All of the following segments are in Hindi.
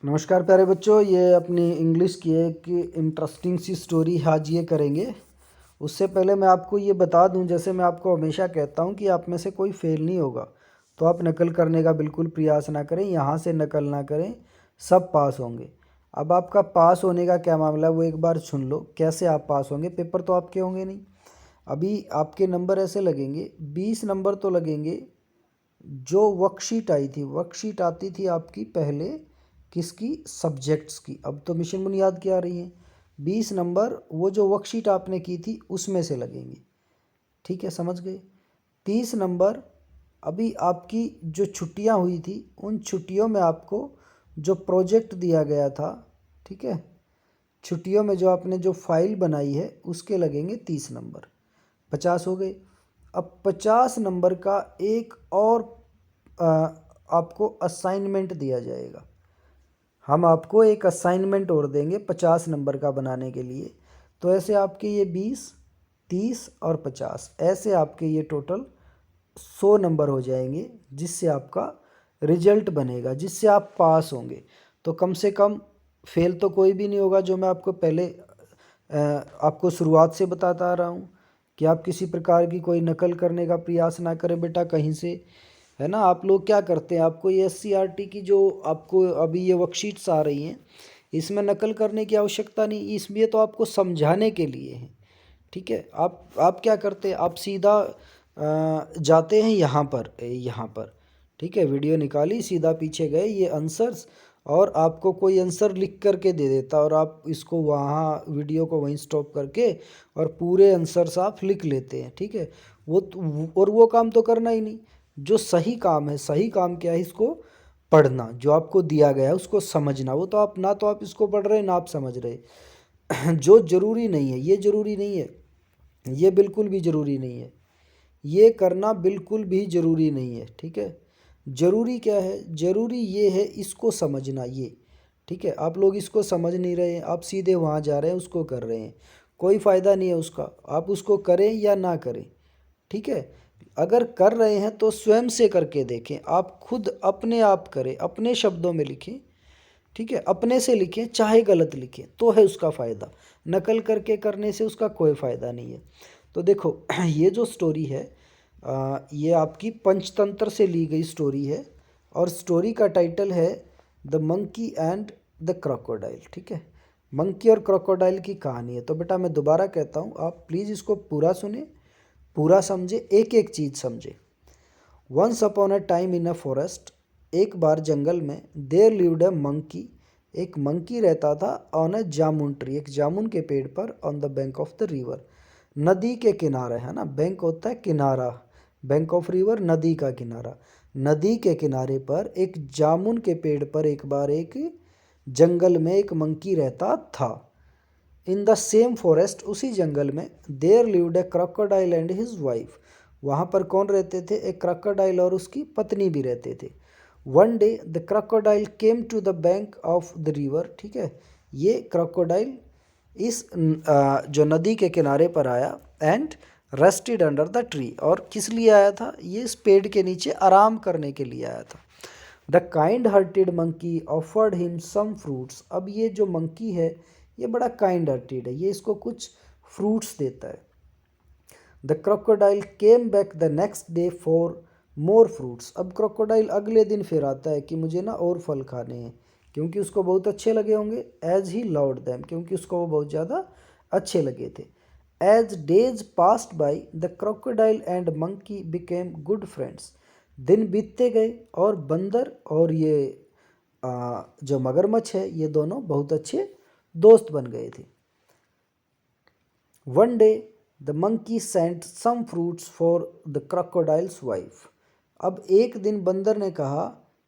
नमस्कार प्यारे बच्चों, ये अपनी इंग्लिश की एक इंटरेस्टिंग सी स्टोरी आज ये करेंगे। उससे पहले मैं आपको ये बता दूं, जैसे मैं आपको हमेशा कहता हूं कि आप में से कोई फेल नहीं होगा, तो आप नकल करने का बिल्कुल प्रयास ना करें, यहाँ से नकल ना करें, सब पास होंगे। अब आपका पास होने का क्या मामला है वो एक बार सुन लो। कैसे आप पास होंगे? पेपर तो आपके होंगे नहीं। अभी आपके नंबर ऐसे लगेंगे, 20 नंबर तो लगेंगे। जो वर्कशीट आई थी, वर्कशीट आती थी आपकी पहले किसकी? सब्जेक्ट्स की। अब तो मिशन बुनियाद की आ रही है। 20 नंबर वो जो वर्कशीट आपने की थी उसमें से लगेंगे। ठीक है, समझ गए? 30 नंबर अभी आपकी जो छुट्टियां हुई थी उन छुट्टियों में आपको जो प्रोजेक्ट दिया गया था, ठीक है, छुट्टियों में जो आपने जो फाइल बनाई है उसके लगेंगे 30 नंबर। 50 हो गए। अब 50 नंबर का एक और आ, आपको असाइनमेंट दिया जाएगा। हम आपको एक असाइनमेंट और देंगे 50 नंबर का बनाने के लिए। तो ऐसे आपके ये 20, 30 और 50 ऐसे आपके ये टोटल 100 नंबर हो जाएंगे, जिससे आपका रिजल्ट बनेगा, जिससे आप पास होंगे। तो कम से कम फेल तो कोई भी नहीं होगा। जो मैं आपको पहले आपको शुरुआत से बताता आ रहा हूँ कि आप किसी प्रकार की कोई नकल करने का प्रयास ना करें बेटा कहीं से, है ना। आप लोग क्या करते हैं, आपको ये SCRT की जो आपको अभी ये वर्कशीट्स आ रही हैं, इसमें नकल करने की आवश्यकता नहीं, इसमें तो आपको समझाने के लिए है। ठीक है, आप क्या करते हैं, आप सीधा जाते हैं यहाँ पर, ठीक है, वीडियो निकाली, सीधा पीछे गए, ये आंसर्स, और आपको कोई आंसर लिख करके दे देता, और आप इसको वहाँ वीडियो को वहीं स्टॉप करके और पूरे आंसर्स आप लिख लेते हैं। ठीक है, और वो काम तो करना ही नहीं। जो सही काम है, सही काम क्या है? इसको पढ़ना, जो आपको दिया गया है उसको समझना। वो तो आप ना, तो आप इसको पढ़ रहे ना आप समझ रहे। जो जरूरी नहीं है, ये जरूरी नहीं है, ये बिल्कुल भी ज़रूरी नहीं है, ये करना बिल्कुल भी ज़रूरी नहीं है। ठीक है, ज़रूरी क्या है? ज़रूरी ये है इसको समझना, ये। ठीक है, आप लोग इसको समझ नहीं रहे हैं, आप सीधे वहाँ जा रहे हैं, उसको कर रहे हैं, कोई फ़ायदा नहीं है उसका। आप उसको करें या ना करें, ठीक है, अगर कर रहे हैं तो स्वयं से करके देखें, आप खुद अपने आप करें, अपने शब्दों में लिखें। ठीक है, अपने से लिखें, चाहे गलत लिखें, तो है उसका फ़ायदा। नकल करके करने से उसका कोई फ़ायदा नहीं है। तो देखो, ये जो स्टोरी है, ये आपकी पंचतंत्र से ली गई स्टोरी है, और स्टोरी का टाइटल है the monkey and the crocodile. ठीक है, मंकी और क्रोकोडाइल की कहानी है। तो बेटा मैं दोबारा कहता हूँ, आप प्लीज़ इसको पूरा सुने, पूरा समझे, एक एक चीज़ समझे। Once upon a time in a forest, एक बार जंगल में, देयर लिव्ड अ मंकी, एक मंकी रहता था, ऑन अ जामुन ट्री, एक जामुन के पेड़ पर, on the bank of the river, नदी के किनारे, है ना, बैंक होता है किनारा, बैंक ऑफ रिवर नदी का किनारा, नदी के किनारे पर एक जामुन के पेड़ पर एक बार एक जंगल में एक मंकी रहता था। इन द सेम फॉरेस्ट, उसी जंगल में, there lived a crocodile and his wife, वहाँ पर कौन रहते थे? एक क्रोकोडाइल और उसकी पत्नी भी रहते थे। One day the crocodile came to the bank of the river. ठीक है, ये क्रोकोडाइल इस जो नदी के किनारे पर आया, and rested under the tree, और किस लिए आया था? ये इस पेड़ के नीचे आराम करने के लिए आया था। The kind hearted monkey offered him some fruits, अब ये जो मंकी है ये बड़ा काइंड हार्टेड है, ये इसको कुछ फ्रूट्स देता है। The crocodile came back the next day for more fruits, अब क्रोकोडाइल अगले दिन फिर आता है कि मुझे ना और फल खाने हैं, क्योंकि उसको बहुत अच्छे लगे होंगे। एज ही लव्ड देम, क्योंकि उसको वो बहुत ज़्यादा अच्छे लगे थे। As days passed by the crocodile and monkey became good friends, दिन बीतते गए और बंदर और ये जो मगरमच्छ है, ये दोनों बहुत अच्छे दोस्त बन गए थे। One day the monkey sent some fruits for the crocodile's wife, अब एक दिन बंदर ने कहा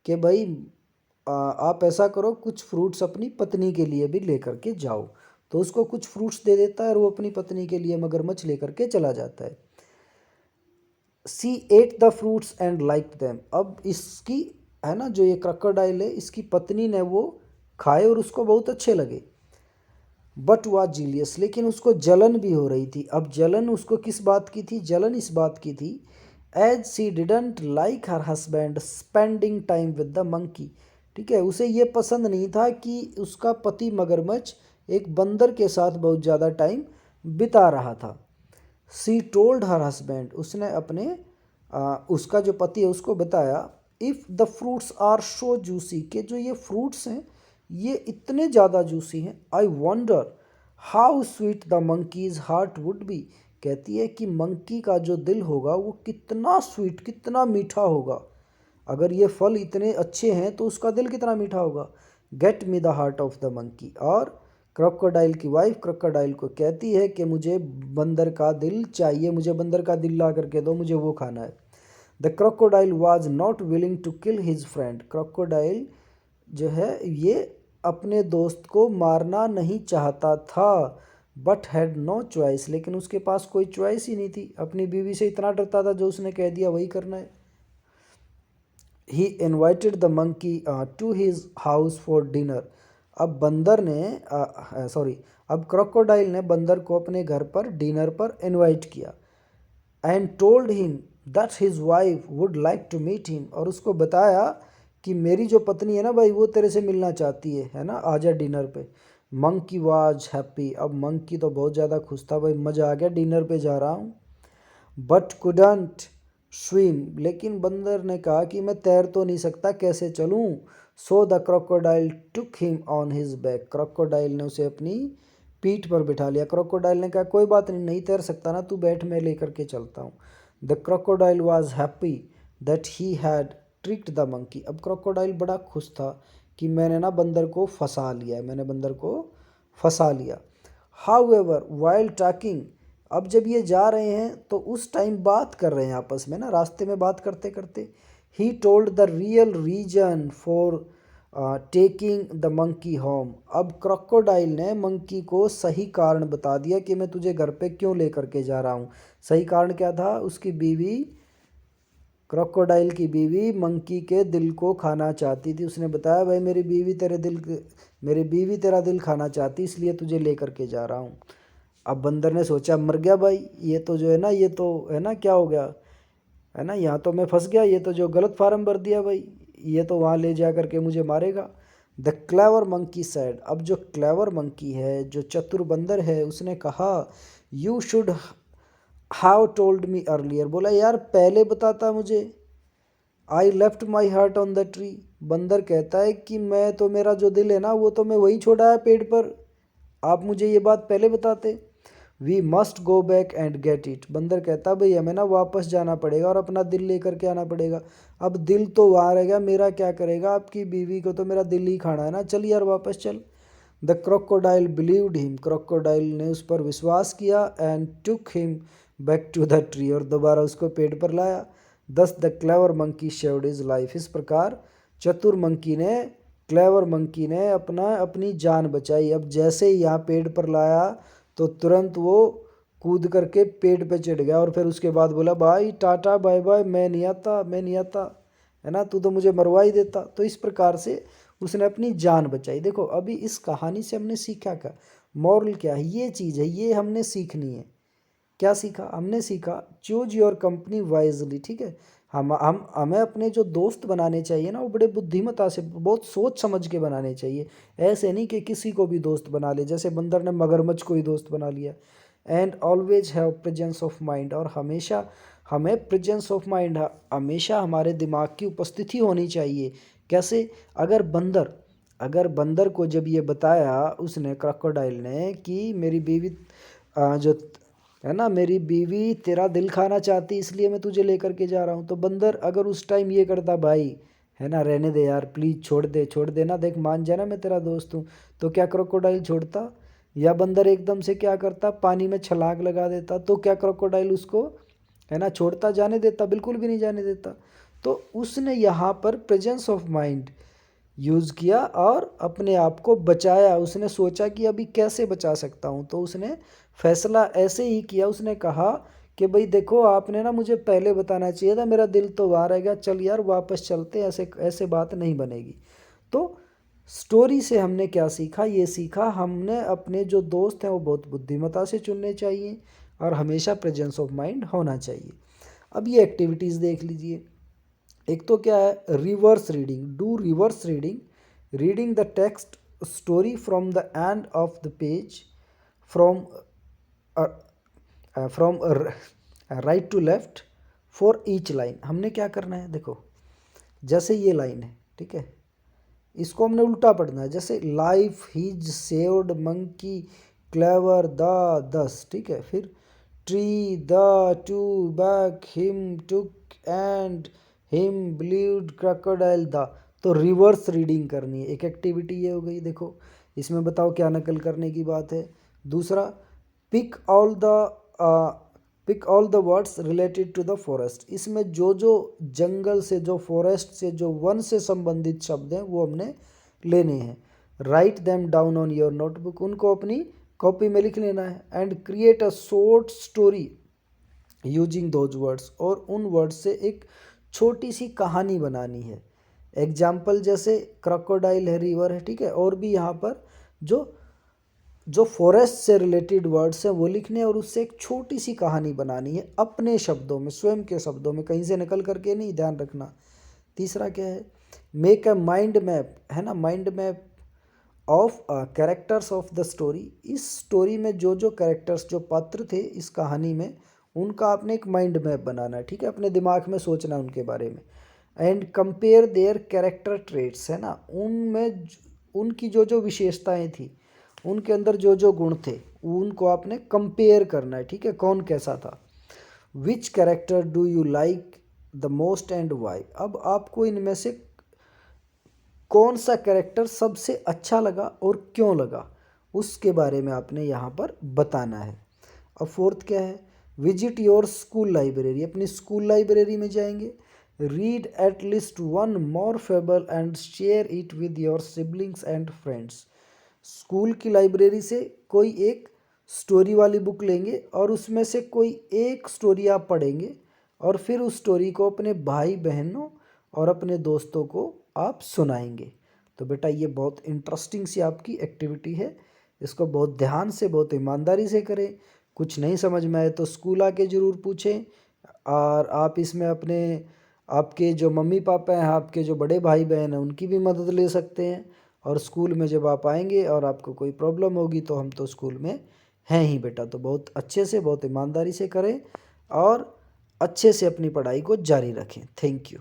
कि भाई आप ऐसा करो, कुछ फ्रूट्स अपनी पत्नी के लिए भी लेकर के जाओ। तो उसको कुछ फ्रूट्स दे देता है और वो अपनी पत्नी के लिए मगरमच्छ लेकर के चला जाता है। She ate the fruits and like them, अब इसकी, है ना, जो ये क्रोकोडाइल है, इसकी पत्नी ने वो खाए और उसको बहुत अच्छे लगे। बट वाज जीलियस, लेकिन उसको जलन भी हो रही थी। अब जलन उसको किस बात की थी? जलन इस बात की थी, as she didn't like her husband spending time with the monkey. ठीक है, उसे ये पसंद नहीं था कि उसका पति मगरमच्छ एक बंदर के साथ बहुत ज़्यादा टाइम बिता रहा था। सी टोल्ड हर हस्बैंड, उसने अपने उसका जो पति है उसको बताया, if the fruits are so juicy, कि जो ये फ्रूट्स हैं ये इतने ज़्यादा जूसी हैं, I wonder how sweet the monkeys heart would be, कहती है कि मंकी का जो दिल होगा वो कितना स्वीट, कितना मीठा होगा। अगर ये फल इतने अच्छे हैं तो उसका दिल कितना मीठा होगा। Get me the heart of the monkey, और क्रोकोडाइल की वाइफ क्रोकोडाइल को कहती है कि मुझे बंदर का दिल चाहिए, मुझे बंदर का दिल ला करके दो, मुझे वो खाना है। The crocodile was not willing to kill his friend, crocodile जो है ये अपने दोस्त को मारना नहीं चाहता था, बट हैड नो चॉइस, लेकिन उसके पास कोई चॉइस ही नहीं थी, अपनी बीवी से इतना डरता था, जो उसने कह दिया वही करना है। He invited the monkey to his house for dinner, अब बंदर ने अब क्रोकोडाइल ने बंदर को अपने घर पर डिनर पर इनवाइट किया। And told him that his wife would like to meet him, और उसको बताया कि मेरी जो पत्नी है ना भाई वो तेरे से मिलना चाहती है ना, आजा डिनर पे। मंकी वाज हैप्पी, अब मंकी तो बहुत ज़्यादा खुश था, भाई मज़ा आ गया, डिनर पे जा रहा हूँ। बट कुडंट स्विम, लेकिन बंदर ने कहा कि मैं तैर तो नहीं सकता, कैसे चलूँ। So the crocodile took him on his back, crocodile ने उसे अपनी पीठ पर बिठा लिया। क्रोकोडाइल ने कहा कोई बात नहीं, नहीं तैर सकता ना तू, बैठ मैं लेकर के चलता हूँ। The crocodile was happy that he had tricked the monkey, अब क्रोकोडाइल बड़ा खुश था कि मैंने ना बंदर को फंसा लिया, मैंने बंदर को फंसा लिया। हाउ एवर वाइल्ड टॉकिंग, अब जब ये जा रहे हैं तो उस टाइम बात कर रहे हैं आपस में ना, रास्ते में बात करते करते, he told the real reason for taking the monkey home, अब क्रोकोडाइल ने मंकी को सही कारण बता दिया कि मैं तुझे घर पे क्यों लेकर के जा रहा हूँ। सही कारण क्या था, उसकी बीवी, क्रोकोडाइल की बीवी मंकी के दिल को खाना चाहती थी। उसने बताया भाई मेरी बीवी तेरा दिल खाना चाहती, इसलिए तुझे लेकर के जा रहा हूँ। अब बंदर ने सोचा मर गया भाई, ये तो जो है ना, ये तो है ना क्या हो गया, है ना, यहाँ तो मैं फंस गया, ये तो जो गलत फार्म भर दिया भाई, ये तो वहाँ ले जा करके मुझे मारेगा। द क्लेवर मंकी सैड, अब जो क्लेवर मंकी है, जो चतुर बंदर है, उसने कहा you should have told me earlier, बोला यार पहले बताता मुझे। I left my heart on the tree, बंदर कहता है कि मैं तो, मेरा जो दिल है ना वो तो मैं वहीं छोड़ा है पेड़ पर, आप मुझे ये बात पहले बताते। We must go back and get it, बंदर कहता भाई हमें ना वापस जाना पड़ेगा और अपना दिल लेकर के आना पड़ेगा। अब दिल तो वहाँ रहेगा, मेरा क्या करेगा, आपकी बीवी को तो मेरा दिल ही खाना है ना, चल यार वापस चल। The crocodile believed him, crocodile ने उस पर विश्वास किया। And took him back to the tree, और दोबारा उसको पेड़ पर लाया। Thus the clever monkey saved his life, इस प्रकार चतुर मंकी ने, क्लेवर मंकी ने अपनी जान बचाई। अब जैसे ही यहाँ पेड़ पर लाया तो तुरंत वो कूद करके पेड़ पे चढ़ गया, और फिर उसके बाद बोला भाई टाटा बाय बाय, मैं नहीं आता, मैं नहीं आता, है ना, तू तो मुझे मरवा ही देता। तो इस प्रकार से उसने अपनी जान बचाई। देखो अभी इस कहानी से हमने सीखा क्या, मॉरल क्या है, ये चीज़ है, ये हमने सीखनी है। क्या सीखा, हमने सीखा चूज योर कंपनी वाइजली, ठीक है। हम हमें अपने जो दोस्त बनाने चाहिए ना वो बड़े बुद्धिमता से, बहुत सोच समझ के बनाने चाहिए। ऐसे नहीं कि किसी को भी दोस्त बना ले, जैसे बंदर ने मगरमच्छ को ही दोस्त बना लिया। And always have presence of mind, और हमेशा हमें प्रेजेंस ऑफ माइंड, हमेशा हमारे दिमाग की उपस्थिति होनी चाहिए। कैसे, अगर बंदर को जब ये बताया उसने, क्रोकोडाइल ने, कि मेरी बीवी जो है ना, मेरी बीवी तेरा दिल खाना चाहती इसलिए मैं तुझे लेकर के जा रहा हूँ, तो बंदर अगर उस टाइम ये करता भाई, है ना, रहने दे यार प्लीज़, छोड़ दे ना, देख मान जाना मैं तेरा दोस्त हूँ, तो क्या क्रोकोडाइल छोड़ता? या बंदर एकदम से क्या करता, पानी में छलांग लगा देता, तो क्या क्रोकोडाइल उसको, है ना, छोड़ता, जाने देता? बिल्कुल भी नहीं जाने देता। तो उसने यहाँ पर प्रेजेंस ऑफ माइंड यूज़ किया और अपने आप को बचाया। उसने सोचा कि अभी कैसे बचा सकता हूँ, तो उसने फैसला ऐसे ही किया। उसने कहा कि भाई देखो आपने ना मुझे पहले बताना चाहिए था, मेरा दिल तो वहाँ रह गया, चल यार वापस चलते, ऐसे ऐसे बात नहीं बनेगी। तो स्टोरी से हमने क्या सीखा, ये सीखा हमने अपने जो दोस्त हैं वो बहुत बुद्धिमता से चुनने चाहिए और हमेशा प्रेजेंस ऑफ माइंड होना चाहिए। अब ये एक्टिविटीज़ देख लीजिए। एक तो क्या है, reverse reading, do reverse reading reading the text story from the end of the page, from from right to left for each line. हमने क्या करना है, देखो जैसे ये लाइन है, ठीक है, इसको हमने उल्टा पढ़ना है। जैसे life his saved monkey clever the दस, ठीक है, फिर tree the two back him took and him bleed crocodile the. तो रिवर्स रीडिंग करनी है, एक एक्टिविटी ये हो गई। देखो इसमें बताओ क्या नकल करने की बात है। दूसरा, pick all the pick all the words related to the forest. इसमें जो जो जंगल से, जो फॉरेस्ट से, जो वन से संबंधित शब्द हैं वो हमने लेने हैं। Write them down on your notebook, उनको अपनी कॉपी में लिख लेना है। And create a short story using those words, और उन वर्ड्स से एक छोटी सी कहानी बनानी है। एग्जाम्पल जैसे क्रोकोडाइल है, रिवर है, ठीक है, और भी यहाँ पर जो जो फॉरेस्ट से रिलेटेड वर्ड्स हैं वो लिखने हैं, और उससे एक छोटी सी कहानी बनानी है अपने शब्दों में, स्वयं के शब्दों में, कहीं से नकल करके नहीं, ध्यान रखना। तीसरा क्या है, मेक अ माइंड मैप, है ना, mind map of characters of the story. इस स्टोरी में जो जो कैरेक्टर्स, जो पात्र थे इस कहानी में, उनका आपने एक माइंड मैप बनाना है, ठीक है, अपने दिमाग में सोचना है उनके बारे में। And compare their character traits, है ना, उनमें उनकी जो जो विशेषताएं थी, उनके अंदर जो जो गुण थे, उनको आपने कंपेयर करना है, ठीक है, कौन कैसा था। Which character do you like the most and why. अब आपको इनमें से कौन सा कैरेक्टर सबसे अच्छा लगा और क्यों लगा, उसके बारे में आपने यहाँ पर बताना है। और फोर्थ क्या है, विजिट योर स्कूल लाइब्रेरी, अपनी स्कूल लाइब्रेरी में जाएंगे। Read at least one more fable and share it with your siblings and friends. School की लाइब्रेरी से कोई एक स्टोरी वाली बुक लेंगे और उसमें से कोई एक स्टोरी आप पढ़ेंगे, और फिर उस स्टोरी को अपने भाई बहनों और अपने दोस्तों को आप सुनाएंगे। तो बेटा ये बहुत इंटरेस्टिंग सी आपकी एक्टिविटी है, इसको बहुत ध्यान से, बहुत ईमानदारी से करें। कुछ नहीं समझ में आए तो स्कूल आके ज़रूर पूछें, और आप इसमें अपने, आपके जो मम्मी पापा हैं, आपके जो बड़े भाई बहन हैं, उनकी भी मदद ले सकते हैं। और स्कूल में जब आप आएंगे और आपको कोई प्रॉब्लम होगी तो हम तो स्कूल में हैं ही बेटा। तो बहुत अच्छे से, बहुत ईमानदारी से करें और अच्छे से अपनी पढ़ाई को जारी रखें। Thank you.